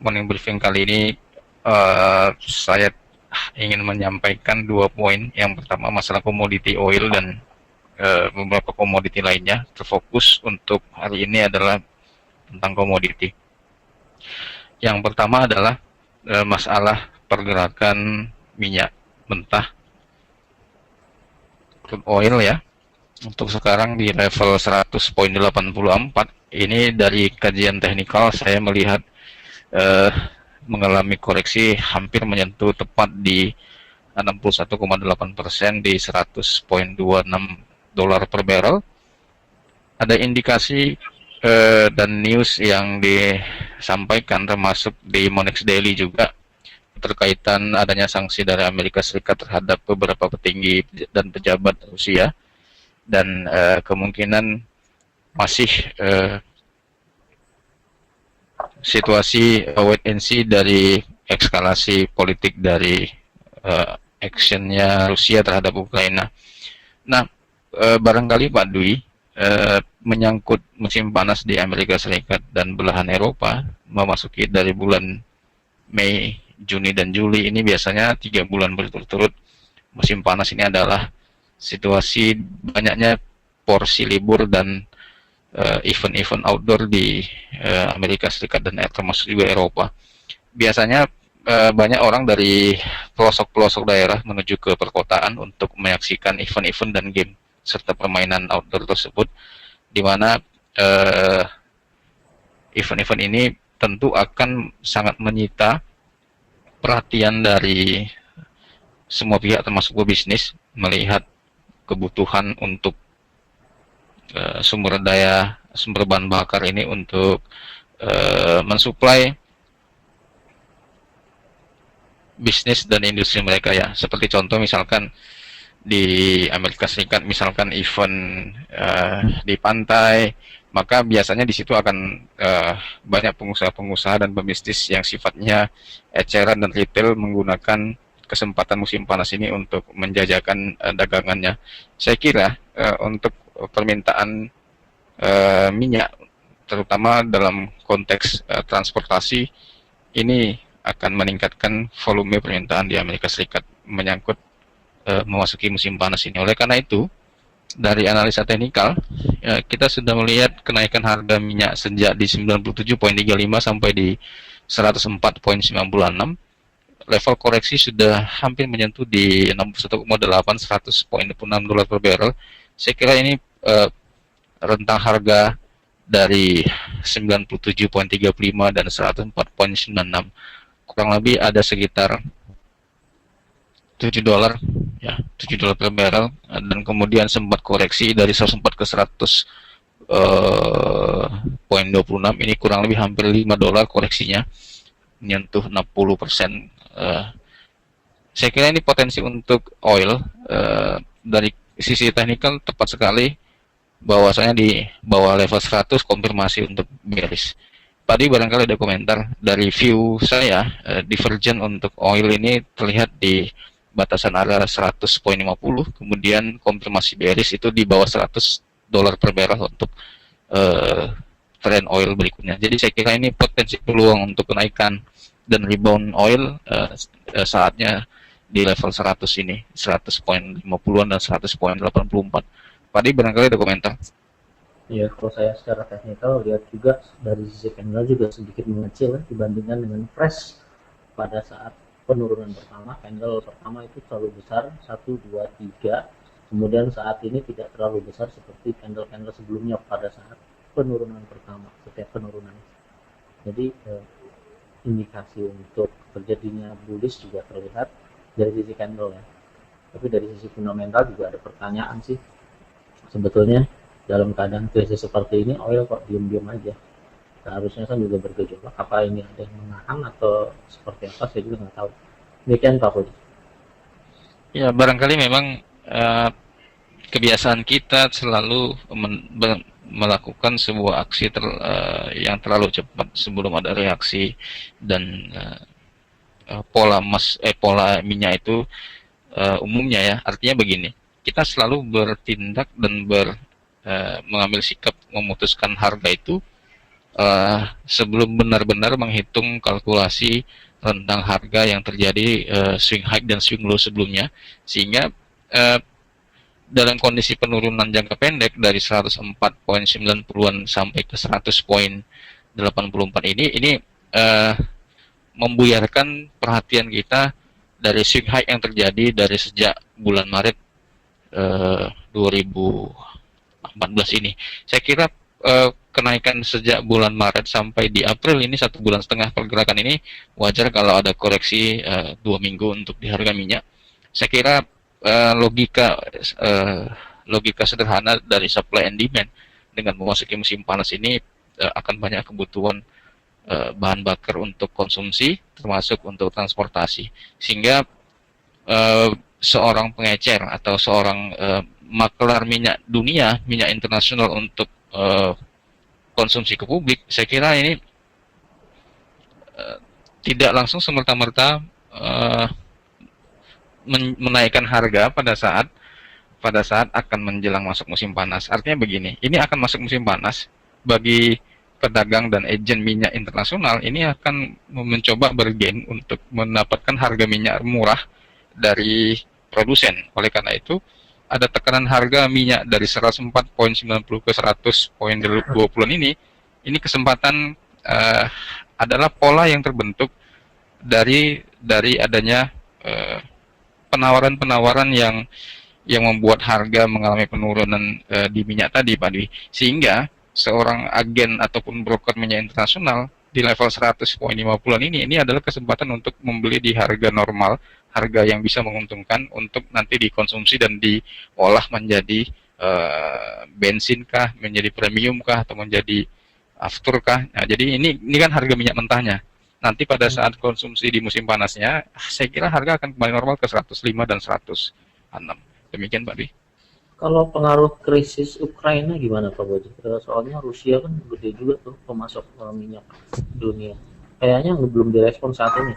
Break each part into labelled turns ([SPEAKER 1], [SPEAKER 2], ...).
[SPEAKER 1] morning briefing kali ini saya ingin menyampaikan 2 poin. Yang pertama masalah komoditi oil dan beberapa komoditi lainnya. Terfokus untuk hari ini adalah tentang komoditi. Yang pertama adalah masalah pergerakan minyak mentah, crude oil ya. Untuk sekarang di level 100.84. Ini dari kajian teknikal saya melihat mengalami koreksi hampir menyentuh tepat di 61,8% di 100.26 dolar per barrel. Ada indikasi dan news yang disampaikan termasuk di Monex Daily juga terkaitan adanya sanksi dari Amerika Serikat terhadap beberapa petinggi dan pejabat Rusia, dan kemungkinan masih situasi wait and see dari eskalasi politik dari actionnya Rusia terhadap Ukraina. Nah, barangkali Pak Dwi, menyangkut musim panas di Amerika Serikat dan belahan Eropa, memasuki dari bulan Mei, Juni, dan Juli, ini biasanya 3 bulan berturut-turut musim panas ini adalah situasi banyaknya porsi libur dan event-event outdoor di Amerika Serikat dan termasuk juga Eropa. Biasanya banyak orang dari pelosok-pelosok daerah menuju ke perkotaan untuk menyaksikan event-event dan game serta permainan outdoor tersebut, di mana event-event ini tentu akan sangat menyita perhatian dari semua pihak termasuk pebisnis, melihat kebutuhan untuk sumber bahan bakar ini untuk mensuplai bisnis dan industri mereka ya. Seperti contoh misalkan di Amerika Serikat, misalkan event di pantai, maka biasanya di situ akan banyak pengusaha-pengusaha dan pebisnis yang sifatnya eceran dan retail menggunakan kesempatan musim panas ini untuk menjajakan dagangannya. Saya kira untuk permintaan minyak, terutama dalam konteks transportasi, ini akan meningkatkan volume permintaan di Amerika Serikat menyangkut memasuki musim panas ini. Oleh karena itu, dari analisa teknikal, kita sudah melihat kenaikan harga minyak sejak di 97.35 sampai di 104.96. Level koreksi sudah hampir menyentuh di 61,8, 100.6 dolar per barrel. Saya kira ini rentang harga dari 97.35 dan 104.96 kurang lebih ada sekitar 7 dolar ya, 7 dolar per barrel, dan kemudian sempat koreksi dari 104 ke 100.26. Ini kurang lebih hampir 5 dolar koreksinya, menyentuh 60%. Saya kira ini potensi untuk oil dari sisi teknikal tepat sekali, bahwasanya di bawah level 100 konfirmasi untuk bearish. Tadi barangkali ada komentar dari view saya, divergen untuk oil ini terlihat di batasan area 100.50, kemudian konfirmasi bearish itu di bawah 100 dolar per barrel untuk trend oil berikutnya. Jadi saya kira ini potensi peluang untuk kenaikan dan rebound oil saatnya di level 100 ini, 100.50-an dan 100.84. Padi barangkali ada komentar.
[SPEAKER 2] Ya, kalau saya secara teknikal lihat juga dari sisi candle juga sedikit mengecil dibandingkan dengan fresh pada saat penurunan pertama. Candle pertama itu terlalu besar, 1, 2, 3. Kemudian saat ini tidak terlalu besar seperti candle-candle sebelumnya pada saat penurunan pertama, setiap penurunan. Jadi indikasi untuk terjadinya bullish juga terlihat dari sisi candle ya. Tapi dari sisi fundamental juga ada pertanyaan sih. Sebetulnya dalam keadaan krisis seperti ini, oil kok diam-diam aja. Seharusnya kan juga bergejolak. Apa ini ada yang menahan atau seperti apa, saya juga nggak tahu. Demikian Pak Budi.
[SPEAKER 1] Ya, barangkali memang kebiasaan kita selalu melakukan sebuah aksi yang terlalu cepat sebelum ada reaksi, dan pola minyak itu umumnya ya, artinya begini, kita selalu bertindak dan mengambil sikap memutuskan harga itu sebelum benar-benar menghitung kalkulasi tentang harga yang terjadi swing high dan swing low sebelumnya, sehingga uh, dalam kondisi penurunan jangka pendek dari 104,90-an sampai ke 100,84 ini membuyarkan perhatian kita dari swing high yang terjadi dari sejak bulan Maret 2014 ini. Saya kira kenaikan sejak bulan Maret sampai di April ini 1,5 bulan pergerakan ini wajar kalau ada koreksi 2 minggu untuk di harga minyak. Saya kira logika sederhana dari supply and demand dengan memasuki musim panas ini akan banyak kebutuhan bahan bakar untuk konsumsi termasuk untuk transportasi, sehingga seorang pengecer atau seorang makelar minyak dunia, minyak internasional untuk konsumsi ke publik, saya kira ini tidak langsung semerta-merta menaikkan harga pada saat akan menjelang masuk musim panas. Artinya begini, ini akan masuk musim panas, bagi pedagang dan agen minyak internasional ini akan mencoba bergen untuk mendapatkan harga minyak murah dari produsen. Oleh karena itu, ada tekanan harga minyak dari 104,90 ke 100,20 ini kesempatan adalah pola yang terbentuk dari adanya penawaran-penawaran yang membuat harga mengalami penurunan di minyak tadi, Pak Dwi. Sehingga seorang agen ataupun broker minyak internasional di level 100,50 ini adalah kesempatan untuk membeli di harga normal, harga yang bisa menguntungkan untuk nanti dikonsumsi dan diolah menjadi bensin kah, menjadi premium kah, atau menjadi aftur kah. Nah, jadi ini kan harga minyak mentahnya. Nanti pada saat konsumsi di musim panasnya, saya kira harga akan kembali normal ke 105 dan 106. Demikian, Pak Dwi.
[SPEAKER 2] Kalau pengaruh krisis Ukraina gimana Pak Boji? Soalnya Rusia kan gede juga tuh pemasok minyak dunia. Kayaknya belum direspon saat ini.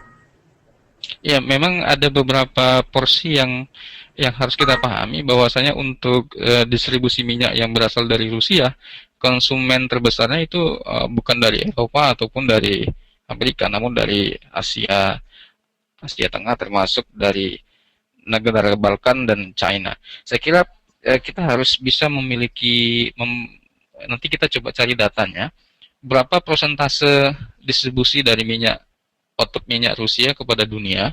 [SPEAKER 1] Ya, memang ada beberapa porsi yang harus kita pahami, bahwasanya untuk distribusi minyak yang berasal dari Rusia, konsumen terbesarnya itu bukan dari Eropa ataupun dari Amerika, namun dari Asia Tengah, termasuk dari negara Balkan dan China. Saya kira kita harus bisa memiliki, nanti kita coba cari datanya, berapa persentase distribusi dari output minyak Rusia kepada dunia,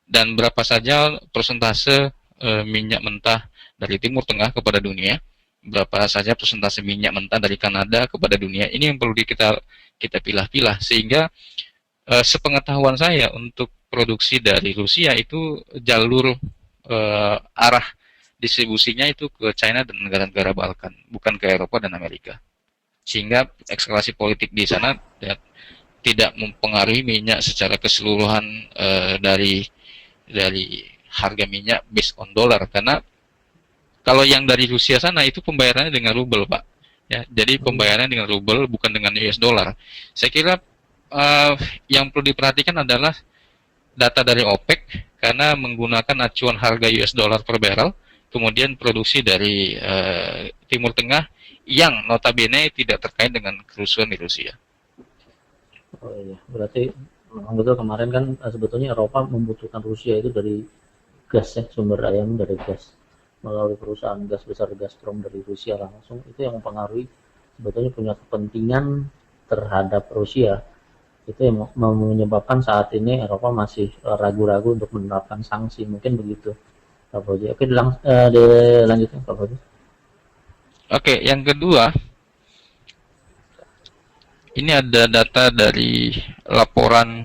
[SPEAKER 1] dan berapa saja persentase minyak mentah dari Timur Tengah kepada dunia, berapa saja persentase minyak mentah dari Kanada kepada dunia. Ini yang perlu kita pilah-pilah, sehingga sepengetahuan saya untuk produksi dari Rusia itu jalur arah distribusinya itu ke China dan negara-negara Balkan, bukan ke Eropa dan Amerika. Sehingga eskalasi politik di sana tidak mempengaruhi minyak secara keseluruhan dari harga minyak based on dollar, karena kalau yang dari Rusia sana itu pembayarannya dengan rubel, Pak. Ya, jadi pembayarannya dengan rubel, bukan dengan US dollar. Saya kira yang perlu diperhatikan adalah data dari OPEC, karena menggunakan acuan harga US dollar per barrel, kemudian produksi dari Timur Tengah yang notabene tidak terkait dengan kerusuhan di Rusia.
[SPEAKER 2] Oh iya, berarti memang betul kemarin kan sebetulnya Eropa membutuhkan Rusia itu dari gas ya, sumber dayanya dari gas, melalui perusahaan gas besar Gazprom dari Rusia langsung, itu yang mempengaruhi, sebetulnya punya kepentingan terhadap Rusia. Itu yang menyebabkan saat ini Eropa masih ragu-ragu untuk menerapkan sanksi, mungkin begitu Pak Boji. Oke, dilanjutkan Pak Boji.
[SPEAKER 1] Oke, yang kedua, ini ada data dari laporan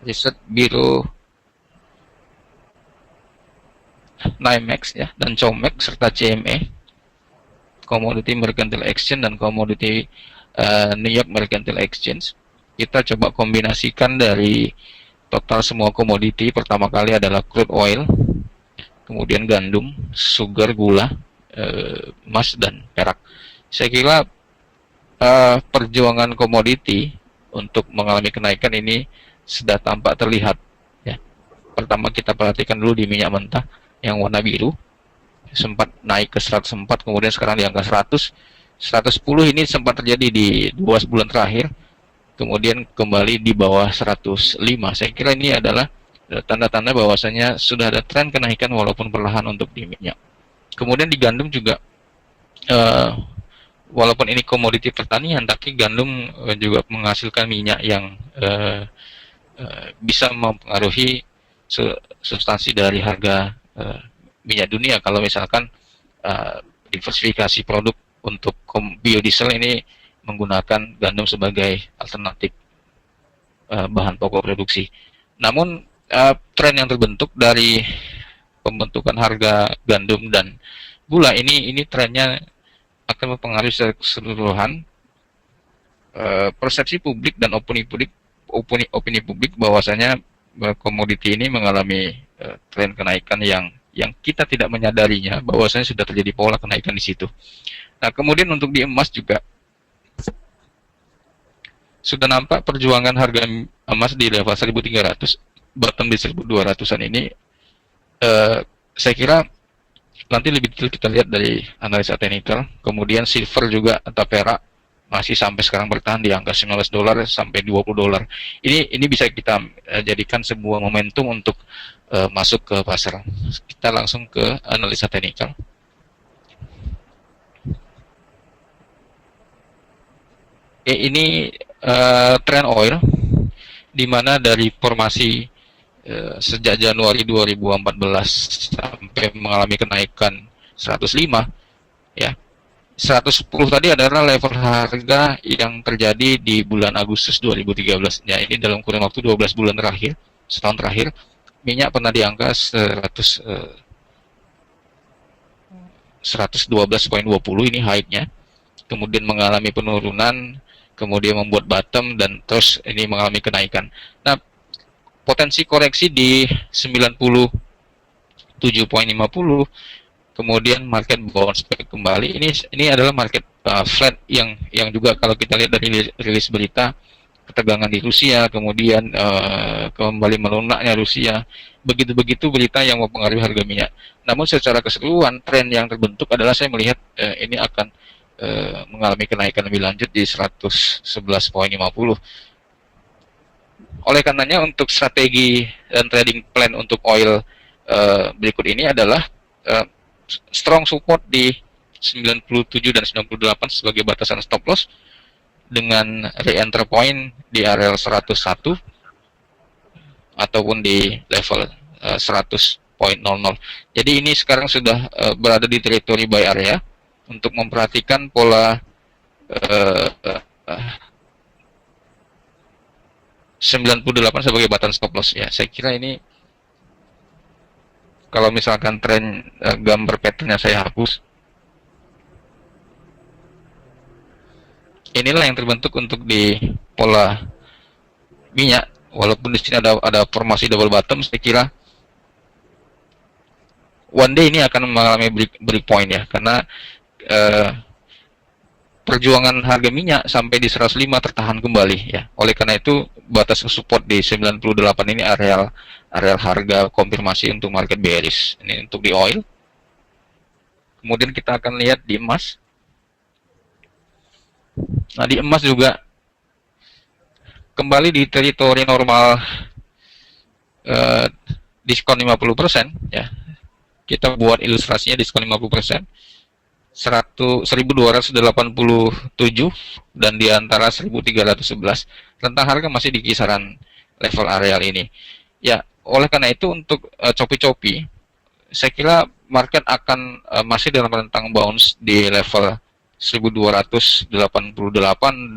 [SPEAKER 1] riset Biro NYMEX ya, dan COMEX serta CME, Commodity Mercantile Exchange dan Commodity New York Mercantile Exchange. Kita coba kombinasikan dari total semua komoditi. Pertama kali adalah crude oil, kemudian gandum, sugar, gula, emas, dan perak. Saya kira perjuangan komoditi untuk mengalami kenaikan ini sudah tampak terlihat ya. Pertama kita perhatikan dulu di minyak mentah yang warna biru, sempat naik ke 104, kemudian sekarang di angka 100. 110 ini sempat terjadi di 2 bulan terakhir, kemudian kembali di bawah 105. Saya kira ini adalah tanda-tanda bahwasanya sudah ada tren kenaikan walaupun perlahan untuk di minyak. Kemudian di gandum juga, eh, walaupun ini komoditi pertanian, tapi gandum juga menghasilkan minyak yang bisa mempengaruhi substansi dari harga minyak dunia. Kalau misalkan diversifikasi produk untuk biodiesel ini menggunakan gandum sebagai alternatif bahan pokok produksi. Namun tren yang terbentuk dari pembentukan harga gandum dan gula ini trennya akan mempengaruhi secara keseluruhan persepsi publik dan opini publik bahwasanya komoditi ini mengalami tren kenaikan yang kita tidak menyadarinya bahwasanya sudah terjadi pola kenaikan di situ. Nah, kemudian untuk di emas juga sudah nampak perjuangan harga emas di level 1.300, bottom di 1.200-an ini. Saya kira nanti lebih detail kita lihat dari analisa teknikal. Kemudian silver juga atau perak masih sampai sekarang bertahan di angka $19 sampai $20. Ini bisa kita jadikan sebuah momentum untuk masuk ke pasar. Kita langsung ke analisa teknikal. Ini tren oil, di mana dari formasi sejak Januari 2014 sampai mengalami kenaikan 105, ya. 110 tadi adalah level harga yang terjadi di bulan Agustus 2013. Ya, ini dalam kurun waktu 12 bulan terakhir, setahun terakhir, minyak pernah di angka 112.20, ini high-nya. Kemudian mengalami penurunan, kemudian membuat bottom, dan terus ini mengalami kenaikan. Nah, potensi koreksi di 97.50, kemudian market bounce back kembali. Ini adalah market flat yang juga kalau kita lihat dari rilis berita ketegangan di Rusia, kemudian kembali melunaknya Rusia, begitu berita yang mempengaruhi harga minyak. Namun secara keseluruhan tren yang terbentuk adalah saya melihat ini akan mengalami kenaikan lebih lanjut di 111.50. Oleh karenanya untuk strategi dan trading plan untuk oil berikut ini adalah strong support di 97 dan 98 sebagai batasan stop loss, dengan re-enter point di area 101 ataupun di level 100.00. Jadi ini sekarang sudah berada di teritori buy area untuk memperhatikan pola 98 sebagai batasan stop loss. Ya, saya kira ini kalau misalkan tren gambar patternnya saya hapus, inilah yang terbentuk untuk di pola minyak. Walaupun di sini ada formasi double bottom, saya kira one day ini akan mengalami break point, ya, karena perjuangan harga minyak sampai di 105 tertahan kembali, ya. Oleh karena itu batas support di 98 ini areal harga konfirmasi untuk market bearish. Ini untuk di oil. Kemudian kita akan lihat di emas. Nah, di emas juga kembali di teritori normal, diskon 50%, ya. Kita buat ilustrasinya diskon 50%. 1287 dan di antara 1311. Rentang harga masih di kisaran level areal ini. Ya, oleh karena itu untuk copi-copi, saya kira market akan masih dalam rentang bounce di level 1288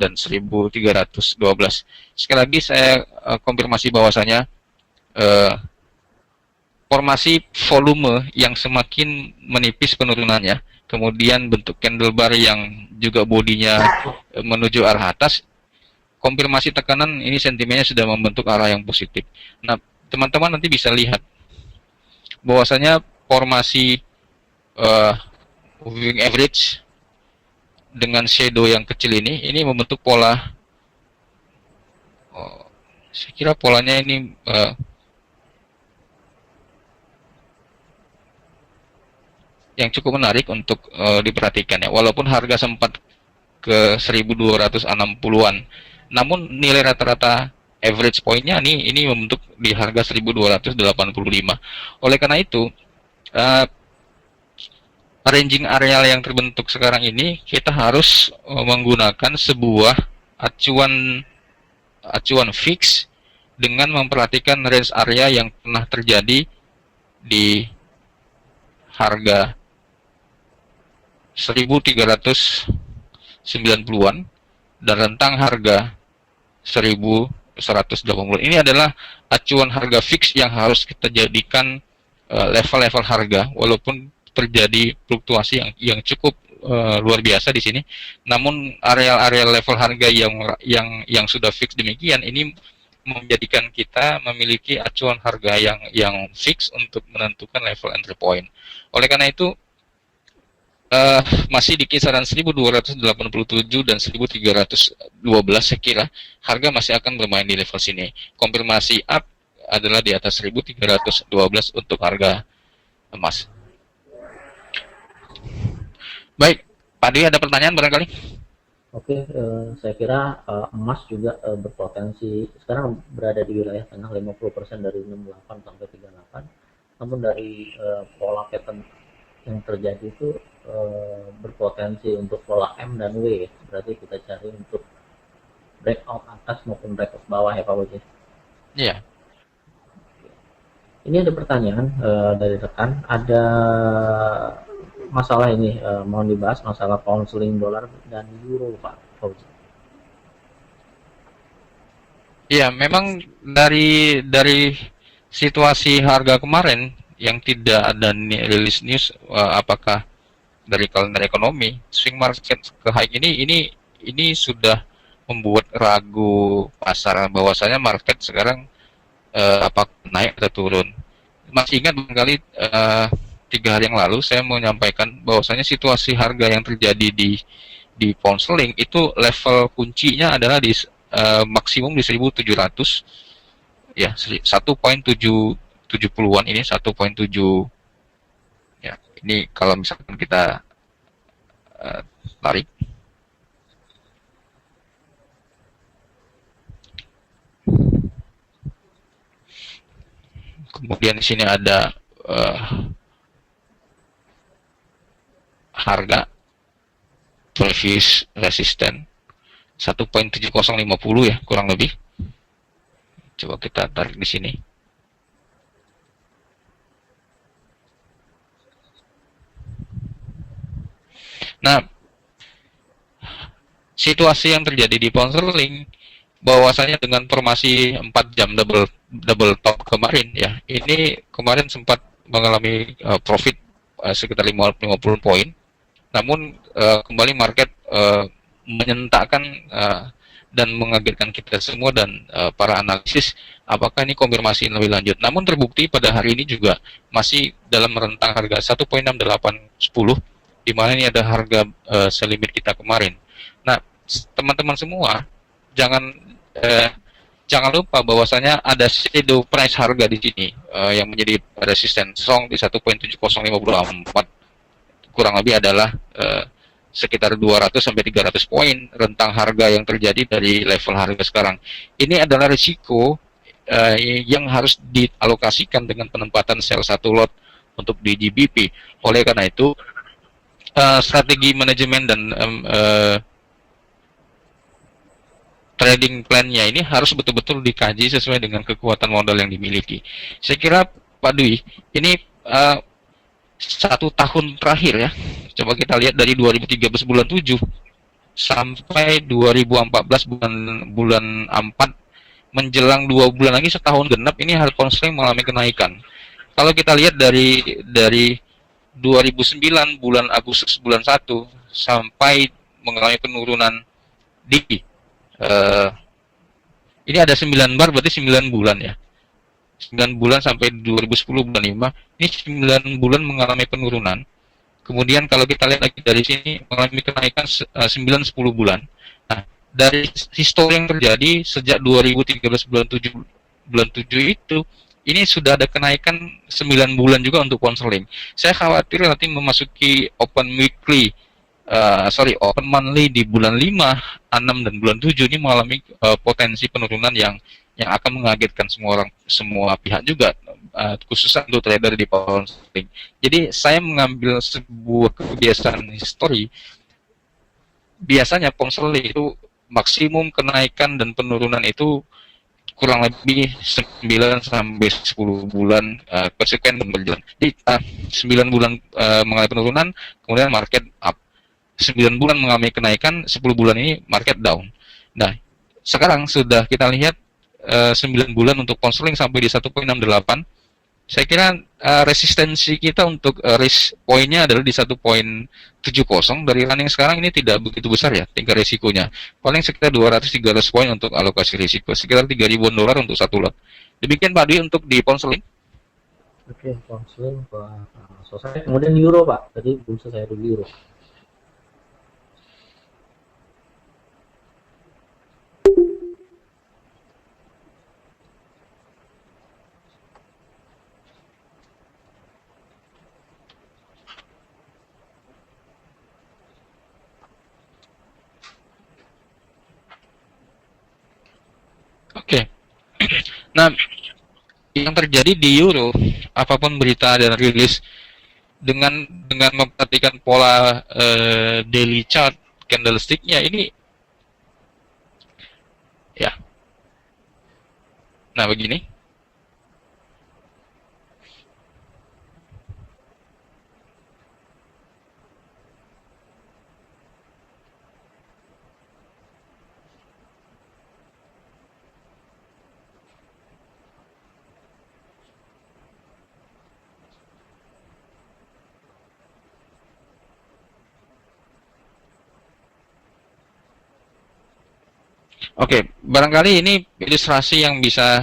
[SPEAKER 1] dan 1312. Sekali lagi saya konfirmasi bahwasanya formasi volume yang semakin menipis penurunannya, kemudian bentuk candle bar yang juga bodinya menuju arah atas, konfirmasi tekanan ini sentimennya sudah membentuk arah yang positif. Nah, teman-teman nanti bisa lihat bahwasanya formasi moving average dengan shadow yang kecil ini membentuk pola. Saya kira polanya ini yang cukup menarik untuk diperhatikan, ya. Walaupun harga sempat ke 1260-an. Namun nilai rata-rata average point-nya ini membentuk di harga 1285. Oleh karena itu, ranging areal yang terbentuk sekarang ini kita harus menggunakan sebuah acuan fix dengan memperhatikan range area yang pernah terjadi di harga 1390-an dan rentang harga 1180. Ini adalah acuan harga fix yang harus kita jadikan level-level harga, walaupun terjadi fluktuasi yang cukup luar biasa di sini. Namun area-area level harga yang sudah fix demikian ini menjadikan kita memiliki acuan harga yang fix untuk menentukan level entry point. Oleh karena itu masih di kisaran 1287 dan 1312 saya kira harga masih akan bermain di level sini. Konfirmasi up adalah di atas 1312 untuk harga emas. Baik, Pak Dwi ada pertanyaan barangkali?
[SPEAKER 2] Oke, saya kira emas juga berpotensi sekarang berada di wilayah tengah 50% dari 68 sampai 38. Namun dari pola pattern yang terjadi itu berpotensi untuk pola M dan W. Berarti kita cari untuk breakout atas maupun breakout bawah ya Pak Boji.
[SPEAKER 1] Iya.
[SPEAKER 2] Ini ada pertanyaan dari rekan. Ada masalah ini mohon dibahas masalah pound sterling dolar dan euro Pak Fauzi.
[SPEAKER 1] Iya, memang dari situasi harga kemarin yang tidak ada rilis news apakah dari kalender ekonomi, swing market ke high ini sudah membuat ragu pasar bahwasanya market sekarang apakah naik atau turun. Masih ingat barangkali 3 hari yang lalu saya menyampaikan bahwasanya situasi harga yang terjadi di pound sterling itu level kuncinya adalah di maksimum di 1700 ya 1.770-an ini 1.7 ya ini kalau misalkan kita tarik kemudian di sini ada harga previous resisten 1.7050 ya kurang lebih. Coba kita tarik di sini. Nah, situasi yang terjadi di pound sterling bahwasanya dengan formasi 4 jam double top kemarin ya, ini kemarin sempat mengalami profit sekitar 50 poin. Namun kembali market menyentakkan dan mengagetkan kita semua dan para analisis apakah ini konfirmasi lebih lanjut. Namun terbukti pada hari ini juga masih dalam rentang harga 1.6810 di mana ini ada harga selimit kita kemarin. Nah, teman-teman semua jangan lupa bahwasanya ada shadow price harga di sini yang menjadi resisten strong di 1.7054 kurang lebih adalah sekitar 200 sampai 300 poin rentang harga yang terjadi dari level harga sekarang. Ini adalah risiko yang harus dialokasikan dengan penempatan sell satu lot untuk di GBP. Oleh karena itu strategi manajemen dan trading plan-nya ini harus betul-betul dikaji sesuai dengan kekuatan modal yang dimiliki. Saya kira Pak Dwi, ini 1 tahun terakhir ya, coba kita lihat dari 2013 bulan 7 sampai 2014 bulan 4 menjelang 2 bulan lagi setahun genap ini harga pound sterling mengalami kenaikan. Kalau kita lihat dari 2009 bulan Agustus bulan 1 sampai mengalami penurunan di ini ada 9 bar berarti 9 bulan ya. 9 bulan sampai 2010 bulan 5 ini 9 bulan mengalami penurunan. Kemudian kalau kita lihat lagi dari sini mengalami kenaikan 9-10 bulan. Nah, dari histori yang terjadi sejak 2013 bulan 7 itu ini sudah ada kenaikan 9 bulan juga untuk pound sterling. Saya khawatir nanti memasuki open weekly open monthly di bulan 5, 6 dan bulan 7 ini mengalami potensi penurunan yang akan mengagetkan semua pihak juga, khususnya untuk trader di pound sterling. Jadi saya mengambil sebuah kebiasaan histori. Biasanya pound sterling itu maksimum kenaikan dan penurunan itu kurang lebih 9 sampai 10 bulan konsekuens berjalan. Jadi 9 bulan mengalami penurunan, kemudian market up. 9 bulan mengalami kenaikan, 10 bulan ini market down. Nah, sekarang sudah kita lihat 9 bulan untuk pound sterling sampai di 1.68. Saya kira resistensi kita untuk risk point-nya adalah di 1.70. Dari running sekarang ini tidak begitu besar ya tingkat risikonya. Paling sekitar 200-300 poin untuk alokasi risiko, sekitar 3.000 dolar untuk satu lot. Demikian Pak Dwi untuk di pound sterling.
[SPEAKER 2] Oke, pound sterling Pak selesai. Kemudian euro Pak, tadi belum selesai dulu euro.
[SPEAKER 1] Oke. Nah, yang terjadi di euro, apapun berita dan rilis, dengan memperhatikan pola daily chart candlestick-nya ini ya. Nah, begini. Oke, barangkali ini ilustrasi yang bisa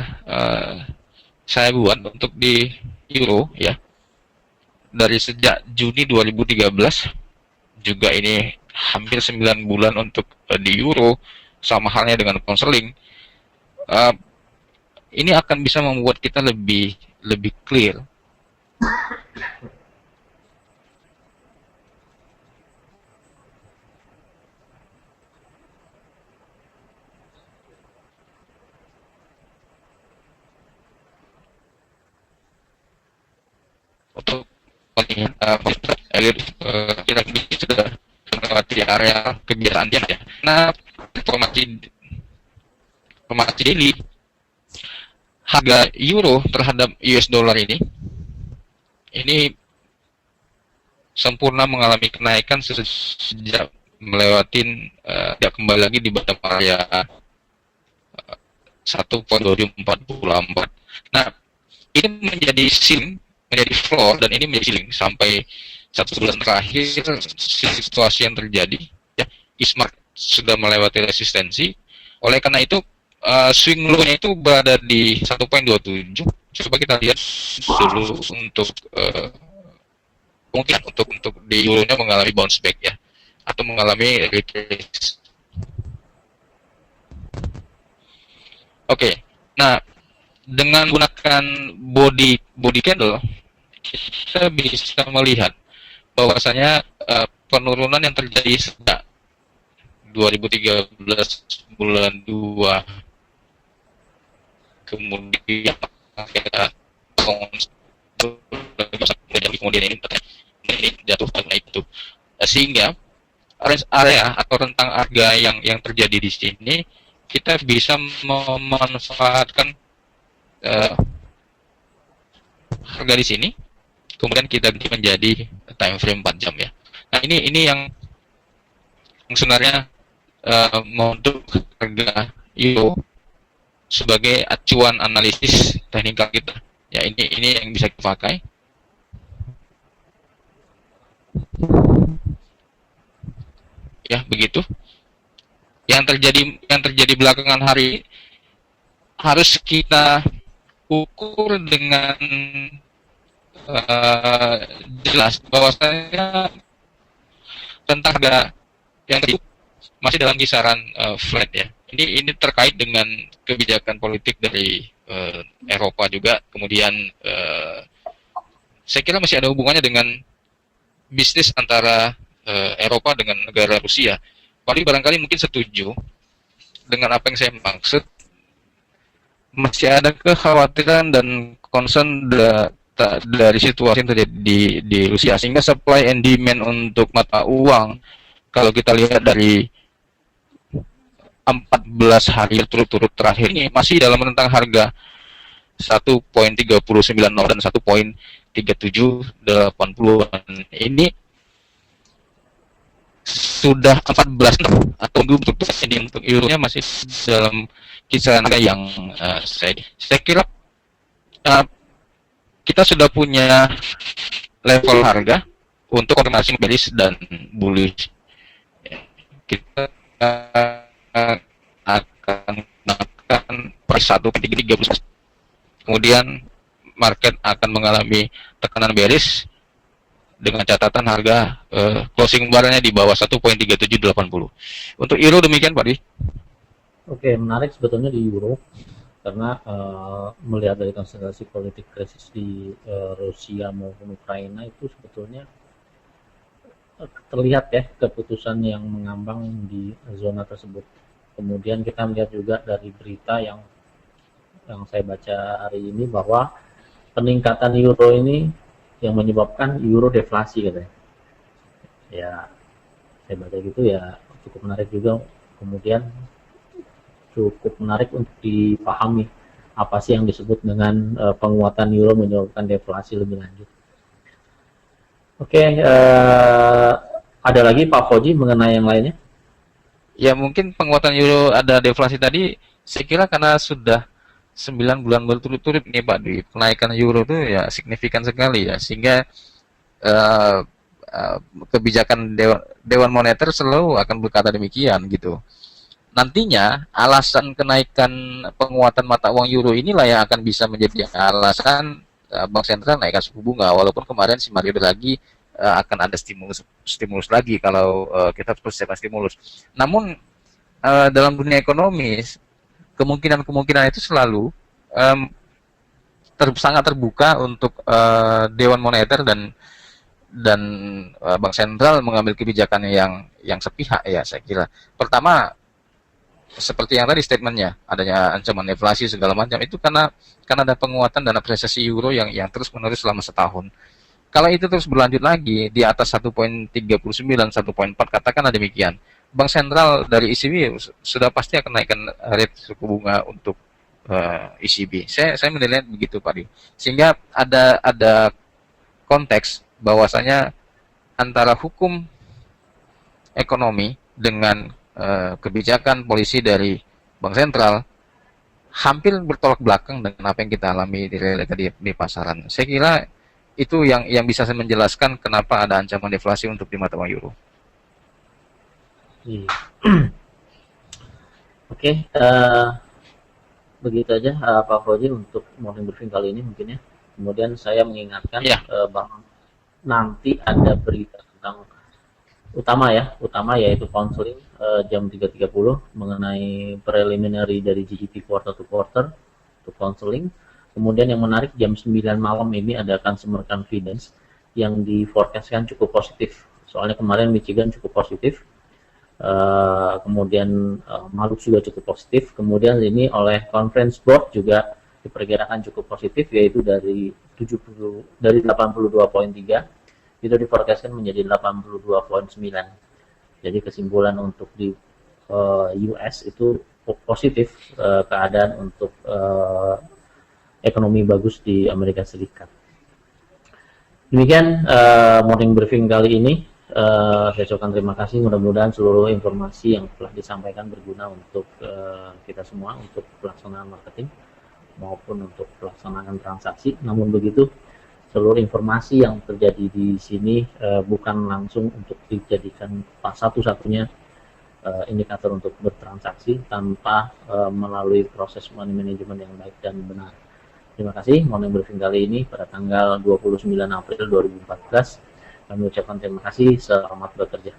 [SPEAKER 1] saya buat untuk di euro ya. Dari sejak Juni 2013 juga ini hampir 9 bulan untuk di euro, sama halnya dengan pound sterling. Ini akan bisa membuat kita lebih clear. Untuk melihat kira-kira sudah melewati area kebiasaan dia ya. Nah, informasi daily, harga euro terhadap US dollar ini sempurna mengalami kenaikan sejak melewati tidak kembali lagi di bawah area 1.2044. Nah, ini menjadi ceiling, menjadi floor, dan ini menjadi ceiling sampai 1 bulan terakhir. Situasi yang terjadi ya, Ismark sudah melewati resistensi. Oleh karena itu swing low-nya itu berada di 1.27. Coba kita lihat dulu untuk mungkin untuk di euro-nya mengalami bounce back ya, atau mengalami retrace. Oke. Nah, dengan menggunakan body candle, kita bisa melihat bahwasanya penurunan yang terjadi sejak 2013 bulan 2, kemudian kemudian ini jatuh karena itu, sehingga area atau rentang harga yang terjadi di sini kita bisa memanfaatkan harga di sini, kemudian kita ganti menjadi time frame 4 jam ya. Nah, ini yang sebenarnya untuk harga euro sebagai acuan analisis teknikal kita. Ya, ini yang bisa kita pakai. Ya, begitu. Yang terjadi belakangan hari harus kita ukur dengan jelas bahwasanya tentang harga yang masih dalam kisaran flat ya. Ini terkait dengan kebijakan politik dari Eropa juga. Kemudian saya kira masih ada hubungannya dengan bisnis antara Eropa dengan negara Rusia. Paling barangkali mungkin setuju dengan apa yang saya maksud. Masih ada kekhawatiran dan concern dari situasi yang terjadi di Rusia, sehingga supply and demand untuk mata uang kalau kita lihat dari 14 hari turut-turut terakhir ini masih dalam rentang harga 1.3090 dan 1.3780. Ini sudah 14 atau untuk ini untuk euronya masih dalam kisaran harga yang saya kira kita sudah punya level harga untuk konfirmasi bearish dan bullish. Kita akan menekan price 1.30. Kemudian market akan mengalami tekanan bearish dengan catatan harga closing barnya di bawah 1.3780. Untuk euro demikian Pak Di.
[SPEAKER 2] Oke, menarik sebetulnya di euro karena melihat dari konstelasi politik krisis di Rusia maupun Ukraina itu sebetulnya terlihat ya keputusan yang mengambang di zona tersebut. Kemudian kita melihat juga dari berita yang saya baca hari ini bahwa peningkatan euro ini yang menyebabkan euro deflasi katanya. Ya, saya baca gitu ya cukup menarik juga. Kemudian cukup menarik untuk dipahami apa sih yang disebut dengan penguatan euro menyebabkan deflasi lebih lanjut. Oke, ada lagi Pak Fauzi mengenai yang lainnya?
[SPEAKER 1] Ya mungkin penguatan euro ada deflasi tadi, saya kira karena sudah 9 bulan berturut-turut nih Pak di kenaikan euro itu ya signifikan sekali ya, sehingga uh, kebijakan Dewan Moneter selalu akan berkata demikian gitu. Nantinya alasan kenaikan penguatan mata uang euro inilah yang akan bisa menjadi alasan Bank Sentral naikkan suku bunga, walaupun kemarin si Mario Draghi akan ada stimulus lagi kalau kita persiapan stimulus. Namun dalam dunia ekonomi kemungkinan itu selalu sangat terbuka untuk Dewan Moneter dan Bank Sentral mengambil kebijakan yang sepihak ya saya kira. Pertama seperti yang tadi statementnya, adanya ancaman inflasi segala macam itu karena ada penguatan dan apresiasi euro yang terus menerus selama setahun. Kalau itu terus berlanjut lagi di atas 1.39, 1.4 katakanlah demikian, Bank Sentral dari ECB sudah pasti akan naikkan rate suku bunga untuk ECB. Saya menilai begitu Pak Di. Sehingga ada konteks bahwasanya antara hukum ekonomi dengan kebijakan polisi dari Bank Sentral hampir bertolak belakang dengan apa yang kita alami di pasaran. Saya kira itu yang bisa saya menjelaskan kenapa ada ancaman deflasi untuk di mata uang euro.
[SPEAKER 2] Iya. Oke, begitu aja Pak Fauzi untuk morning briefing kali ini mungkin ya. Kemudian saya mengingatkan bahwa nanti ada berita tentang utama yaitu counseling jam 3.30 mengenai preliminary dari GDP quarter to quarter untuk counseling. Kemudian yang menarik jam 9 malam ini ada consumer confidence yang diforecastkan cukup positif. Soalnya kemarin Michigan cukup positif. Kemudian Maluku juga cukup positif. Kemudian ini oleh Conference Board juga diperkirakan cukup positif yaitu dari 82.3 itu diforecastkan menjadi 82.9. Jadi kesimpulan untuk di US itu positif keadaan untuk ekonomi bagus di Amerika Serikat. Demikian morning briefing kali ini. Saya ucapkan terima kasih. Mudah-mudahan seluruh informasi yang telah disampaikan berguna untuk kita semua untuk pelaksanaan marketing maupun untuk pelaksanaan transaksi. Namun begitu, seluruh informasi yang terjadi di sini bukan langsung untuk dijadikan satu-satunya indikator untuk bertransaksi tanpa melalui proses money management yang baik dan benar. Terima kasih. Morning briefing kali ini pada tanggal 29 April 2014. Kami ucapkan terima kasih. Selamat bekerja.